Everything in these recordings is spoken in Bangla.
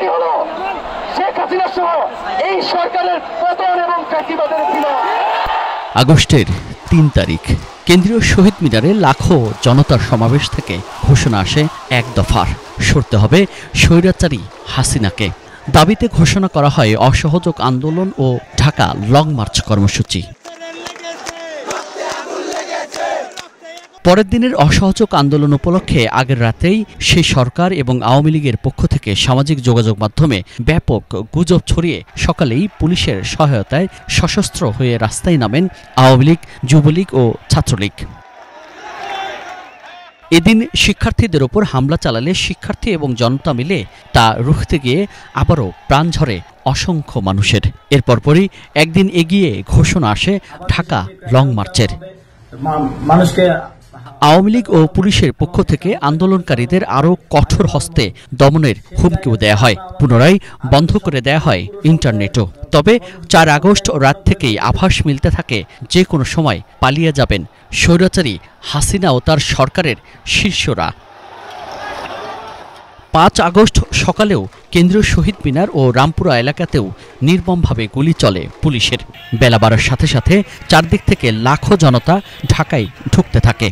সেটি হলো শেখ হাসিনা সহ এই সরকারের পতন এবং ফ্যাসিবাদের বিলোপ। আগস্টের ৩ তারিখ কেন্দ্রীয় শহীদ মিনারে লাখো জনতার সমাবেশ থেকে ঘোষণা আসে এক দফার, সরতে হবে স্বৈরাচারী হাসিনাকে। দাবিতে ঘোষণা করা হয় অসহযোগ আন্দোলন ও ঢাকা লং মার্চ কর্মসূচি। পরের দিনের অসহযোগ আন্দোলন উপলক্ষে আগের রাতেই সেই সরকার এবং আওয়ামী লীগের পক্ষ থেকে সামাজিক যোগাযোগ মাধ্যমে ব্যাপক গুজব ছড়িয়ে সকালেই পুলিশের সহায়তায় সশস্ত্র হয়ে রাস্তায় নামেন আওয়ামী লীগ, যুবলীগ ও ছাত্রলীগ। এদিন শিক্ষার্থীদের ওপর হামলা চালালে শিক্ষার্থী এবং জনতা মিলে তা রুখতে গিয়ে আবারও প্রাণ ঝরে অসংখ্য মানুষের। এরপরই একদিন এগিয়ে ঘোষণা আসে ঢাকা লং মার্চের। আওয়ামী লীগ ও পুলিশের পক্ষ থেকে আন্দোলনকারীদের আরও কঠোর হস্তে দমনের হুমকিও দেয়া হয়। পুনরায় বন্ধ করে দেয়া হয় ইন্টারনেটও। তবে ৪ আগস্ট রাত থেকেই আভাস মিলতে থাকে যে কোনো সময় পালিয়ে যাবেন স্বৈরাচারী হাসিনা ও তার সরকারের শীর্ষরা। ৫ আগস্ট সকালেও কেন্দ্রীয় শহীদ মিনার ও রামপুরা এলাকাতেও নির্মমভাবে গুলি চলে পুলিশের। বেলা বাড়ার সাথে সাথে চারদিক থেকে লাখো জনতা ঢাকায় ঢুকতে থাকে।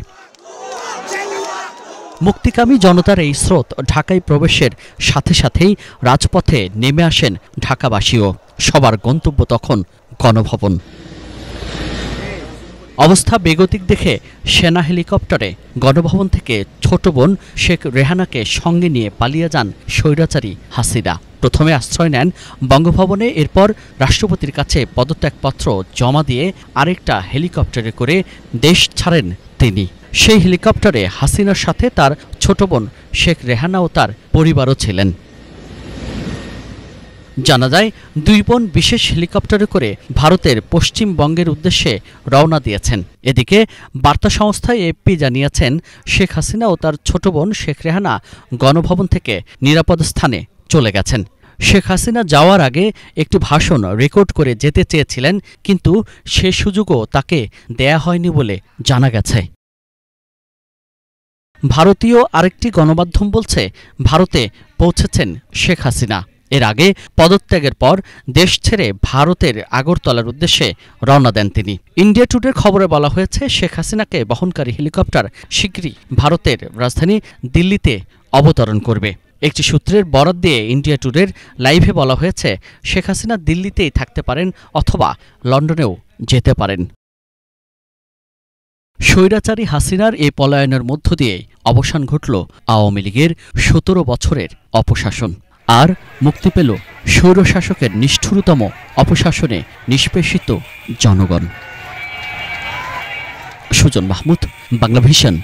মুক্তিকামী জনতার এই স্রোত ঢাকায় প্রবেশের সাথে সাথেই রাজপথে নেমে আসেন ঢাকাবাসীও। সবার গন্তব্য তখন গণভবন। অবস্থা বেগতিক দেখে সেনা হেলিকপ্টারে গণভবন থেকে ছোট বোন শেখ রেহানাকে সঙ্গে নিয়ে পালিয়ে যান স্বৈরাচারী হাসিনা। প্রথমে আশ্রয় নেন বঙ্গভবনে, এরপর রাষ্ট্রপতির কাছে পদত্যাগপত্র জমা দিয়ে আরেকটা হেলিকপ্টারে করে দেশ ছাড়েন তিনি। সেই হেলিকপ্টারে হাসিনার সাথে তার ছোট বোন শেখ রেহানা ও তার পরিবারও ছিলেন। জানা যায়, দুই বোন বিশেষ হেলিকপ্টারে করে ভারতের পশ্চিমবঙ্গের উদ্দেশ্যে রওনা দিয়েছেন। এদিকে বার্তা সংস্থা এএফপি জানিয়েছেন, শেখ হাসিনা ও তার ছোট বোন শেখ রেহানা গণভবন থেকে নিরাপদ স্থানে চলে গেছেন। শেখ হাসিনা যাওয়ার আগে একটি ভাষণ রেকর্ড করে যেতে চেয়েছিলেন, কিন্তু সে সুযোগও তাকে দেয়া হয়নি বলে জানা গেছে। ভারতীয় আরেকটি গণমাধ্যম বলছে, ভারতে পৌঁছেছেন শেখ হাসিনা। এর আগে পদত্যাগের পর দেশ ছেড়ে ভারতের আগরতলার উদ্দেশ্যে রওনা দেন তিনি। ইন্ডিয়া টুডের খবরে বলা হয়েছে, শেখ হাসিনাকে বহনকারী হেলিকপ্টার শীঘ্রই ভারতের রাজধানী দিল্লিতে অবতরণ করবে। একটি সূত্রের বরাত দিয়ে ইন্ডিয়া টুডের লাইভে বলা হয়েছে, শেখ হাসিনা দিল্লিতেই থাকতে পারেন অথবা লন্ডনেও যেতে পারেন। স্বৈরাচারী হাসিনার এই পলায়নের মধ্য দিয়ে অবসান ঘটল আওয়ামী লীগের ১৭ বছরের অপশাসন। আর মুক্তি পেল স্বৈরশাসকের নিষ্ঠুরতম অপশাসনে নিষ্পেষিত জনগণ। সুজন মাহমুদ, বাংলাভিশন।